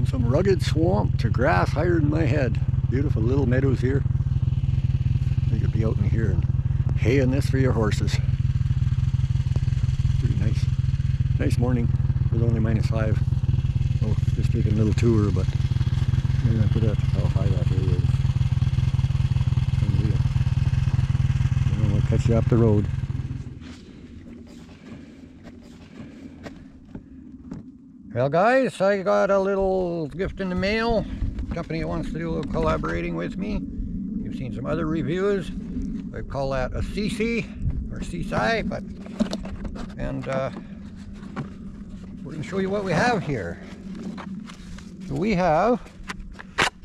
From some rugged swamp to grass higher than my head. Beautiful little meadows here. You could be out in here and haying this for your horses. Pretty nice. Nice morning. It was only -5. Oh, just taking a little tour, but look at that, how high that area is. Unreal. And we'll catch you up the road. Well guys, I got a little gift in the mail. Company that wants to do a little collaborating with me. You've seen some other reviews. I call that a CC or CSI, but we're going to show you what we have here. So we have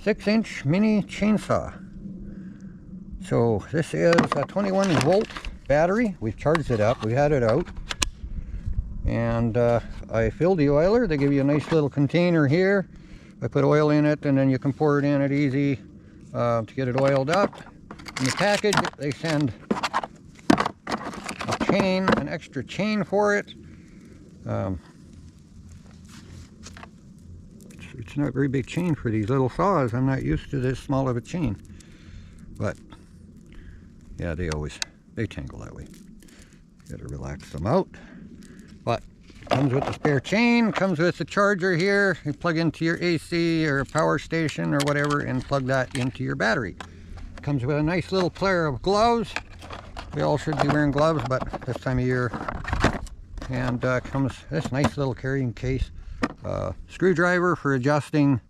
6-inch mini chainsaw. So this is a 21-volt battery. We've charged it up. We had it out. And I filled the oiler. They give you a nice little container here. I put oil in it, and then you can pour it in it easy to get it oiled up. In the package, they send a chain, an extra chain for it. It's not a very big chain for these little saws. I'm not used to this small of a chain. But, yeah, they tangle that way. Gotta relax them out. But comes with the spare chain, comes with the charger here. You plug into your AC or a power station or whatever and plug that into your battery. Comes with a nice little pair of gloves. We all should be wearing gloves, but this time of year. And comes this nice little carrying case. Screwdriver for adjusting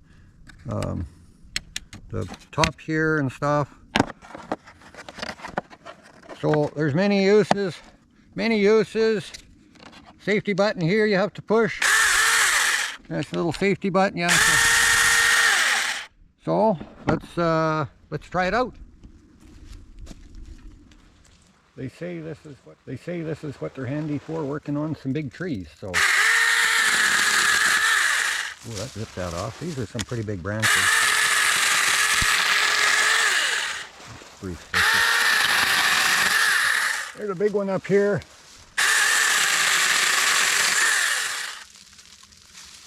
the top here and stuff. So there's many uses. Safety button here you have to push. That's a little safety button you have to. So let's try it out. They say this is what they're handy for, working on some big trees. So oh, that ripped that off. These are some pretty big branches. There's a big one up here.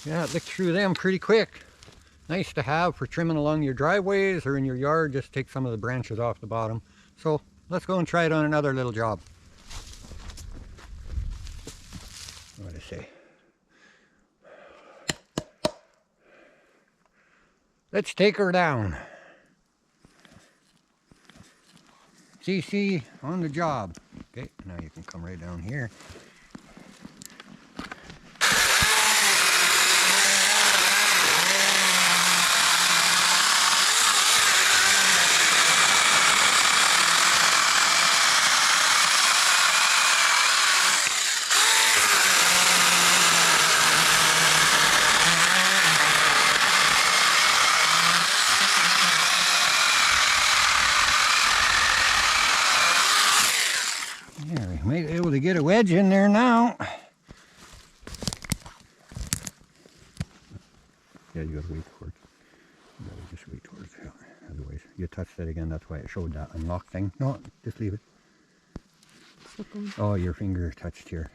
Yeah, it licked through them pretty quick. Nice to have for trimming along your driveways or in your yard. Just take some of the branches off the bottom. So let's go and try it on another little job. What do I say? Let's take her down. CC on the job. Okay, now you can come right down here. Might be able to get a wedge in there now. Yeah, you gotta wait for it. You gotta just wait for it. Yeah. Otherwise, you touched it again. That's why it showed that unlock thing. No, just leave it. Oh, your finger touched here.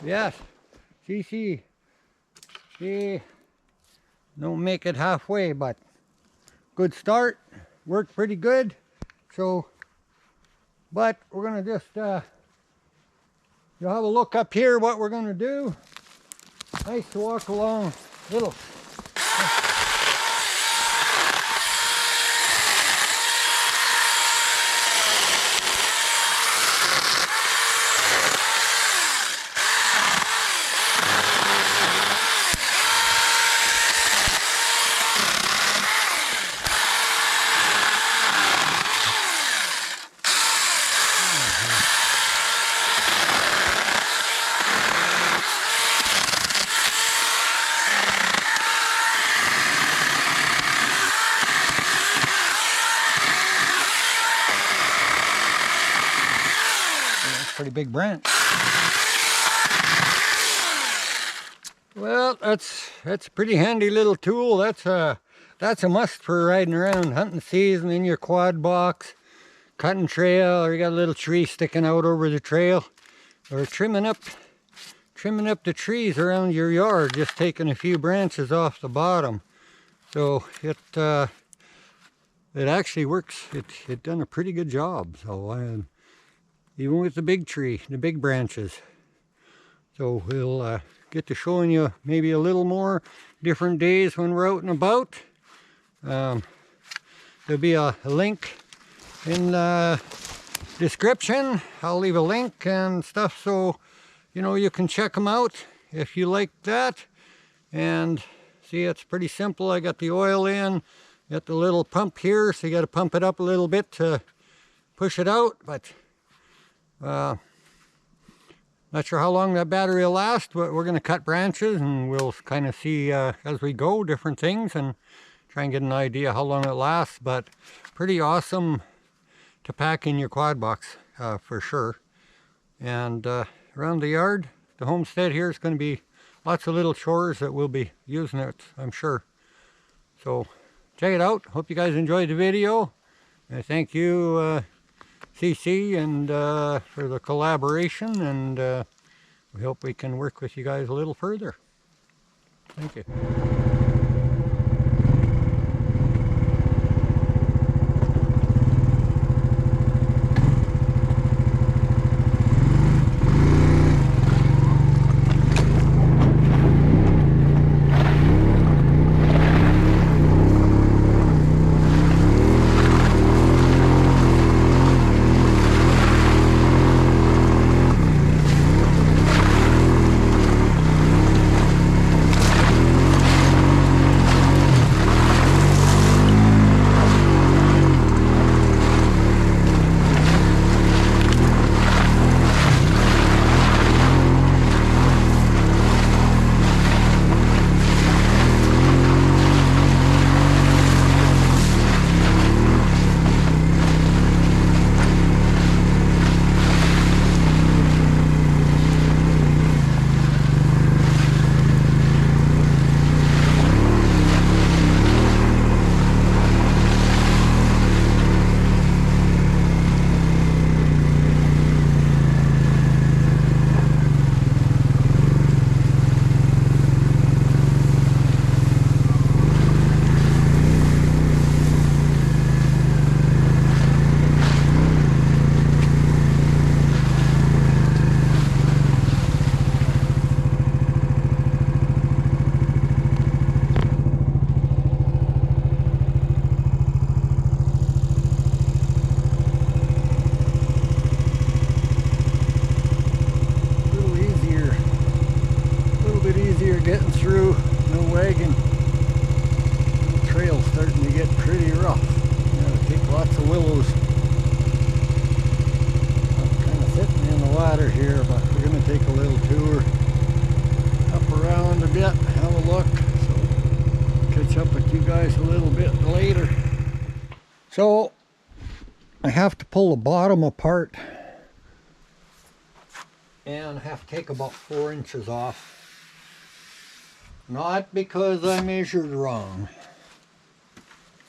Yes, CC, they don't make it halfway, but good start, worked pretty good. So, but we're gonna just, you'll have a look up here what we're gonna do. Nice to walk along, little. pretty big branch. Well, that's a pretty handy little tool. That's a must for riding around hunting season in your quad box, cutting trail, or you got a little tree sticking out over the trail, or trimming up the trees around your yard, just taking a few branches off the bottom. So it actually works. It done a pretty good job. So even with the big tree, the big branches. So we'll get to showing you maybe a little more different days when we're out and about. There'll be a link in the description. I'll leave a link and stuff so you know you can check them out if you like that. And see, it's pretty simple. I got the oil in, got the little pump here, so you got to pump it up a little bit to push it out. But not sure how long that battery will last, but we're going to cut branches and we'll kind of see as we go different things and try and get an idea how long it lasts. But pretty awesome to pack in your quad box for sure. And around the yard, the homestead here is going to be lots of little chores that we'll be using it, I'm sure. So check it out. Hope you guys enjoyed the video. And thank you CC and for the collaboration, and we hope we can work with you guys a little further. Thank you. Getting through, no wagon. The trail's starting to get pretty rough. Gotta take lots of willows. I'm kind of sitting in the water here, but we're going to take a little tour up around a bit, have a look. So catch up with you guys a little bit later. So I have to pull the bottom apart and have to take about 4 inches off. Not because I measured wrong,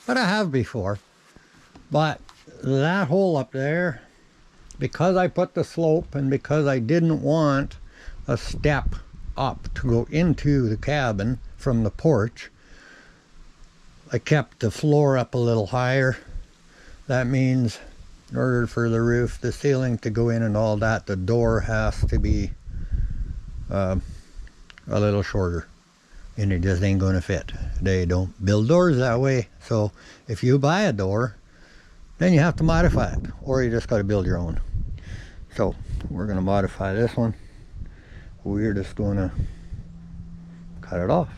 but I have before. But that hole up there, because I put the slope and because I didn't want a step up to go into the cabin from the porch, I kept the floor up a little higher. That means in order for the roof, the ceiling to go in and all that, the door has to be a little shorter. And it just ain't gonna fit. They don't build doors that way. So if you buy a door, then you have to modify it, or you just got to build your own. So we're gonna modify this one. We're just gonna cut it off.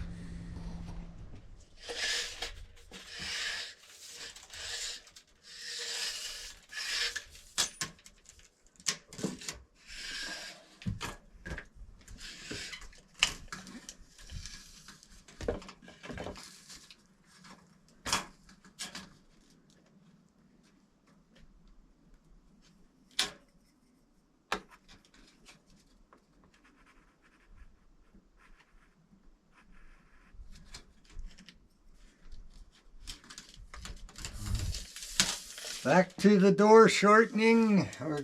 Back to the door shortening. We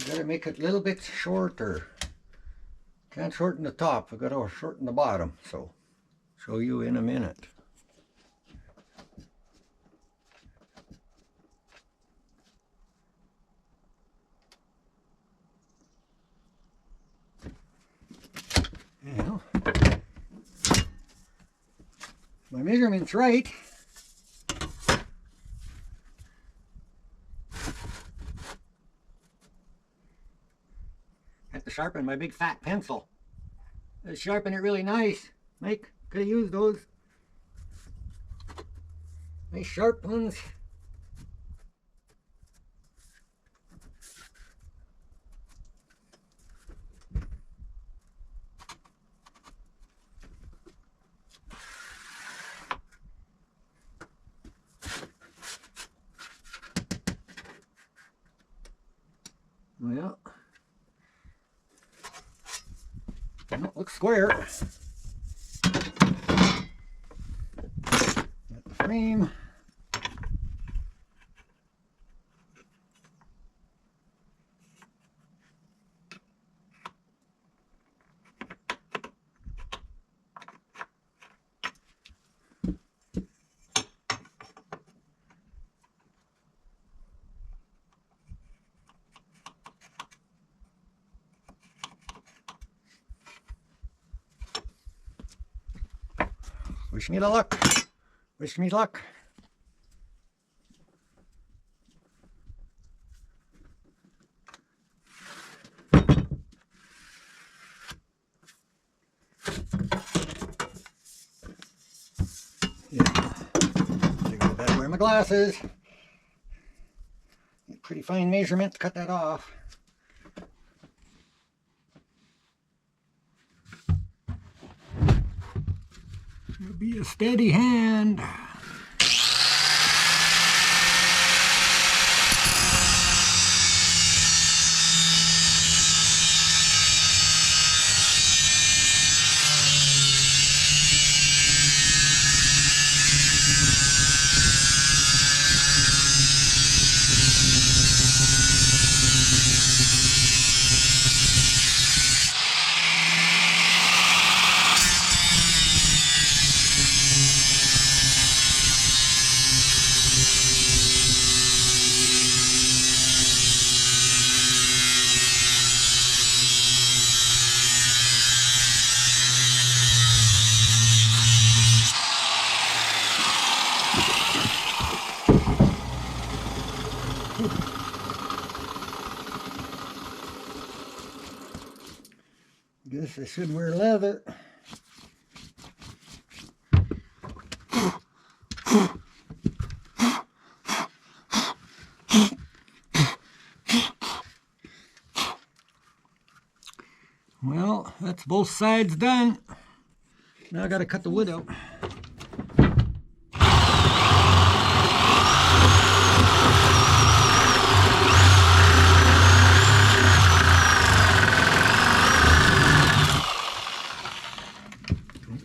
gotta make it a little bit shorter. Can't shorten the top, we gotta shorten the bottom, so show you in a minute. Well, my measurement's right. Have to sharpen my big fat pencil. Let's sharpen it really nice. Mike, could have used those. Nice sharp ones. Well, looks square. Got the frame. Wish me the luck. Wish me luck. Yeah. I gotta wear my glasses. Pretty fine measurement to cut that off. It'll be a steady hand. Guess I should wear leather. Well, that's both sides done. Now I gotta cut the wood out.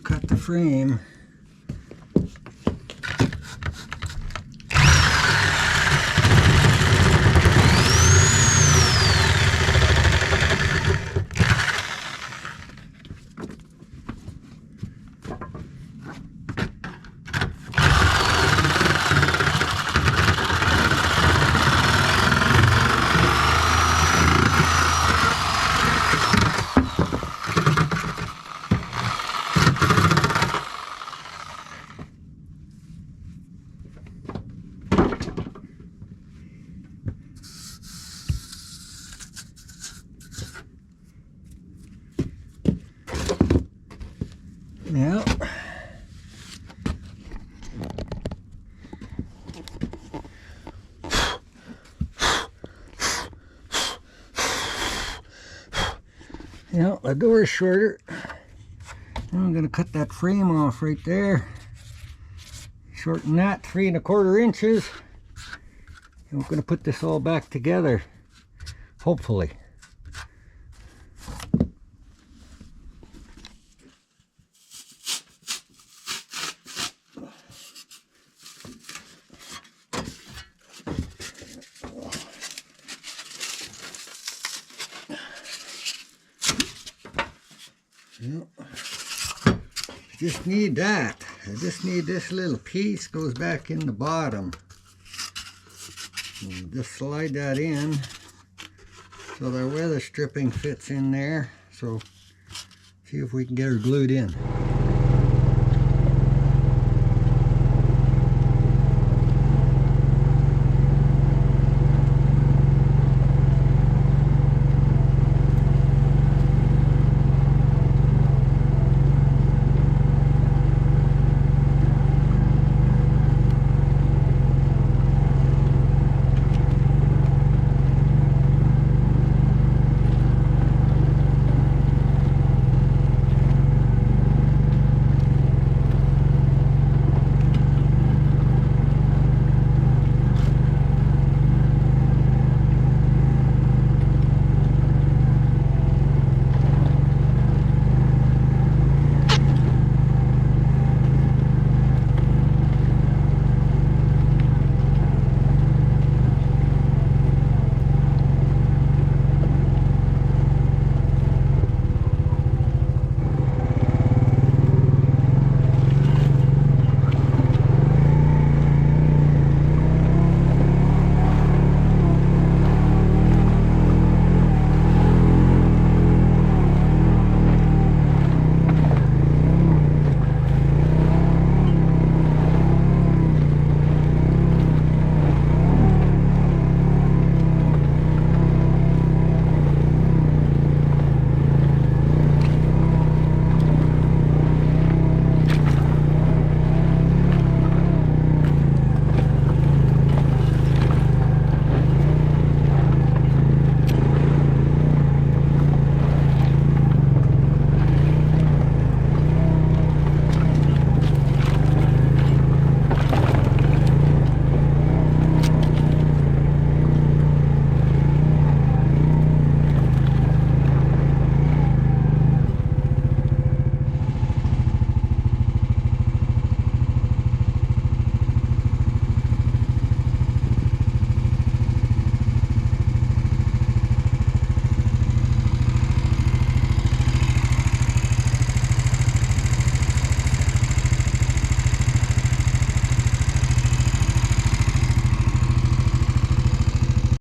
Cut the frame. Yeah. Yeah, the door is shorter. Now I'm going to cut that frame off right there. Shorten that 3 1/4 inches. And we're going to put this all back together, hopefully. Well, I just need that. I just need this little piece goes back in the bottom. And just slide that in so the weather stripping fits in there. So see if we can get her glued in.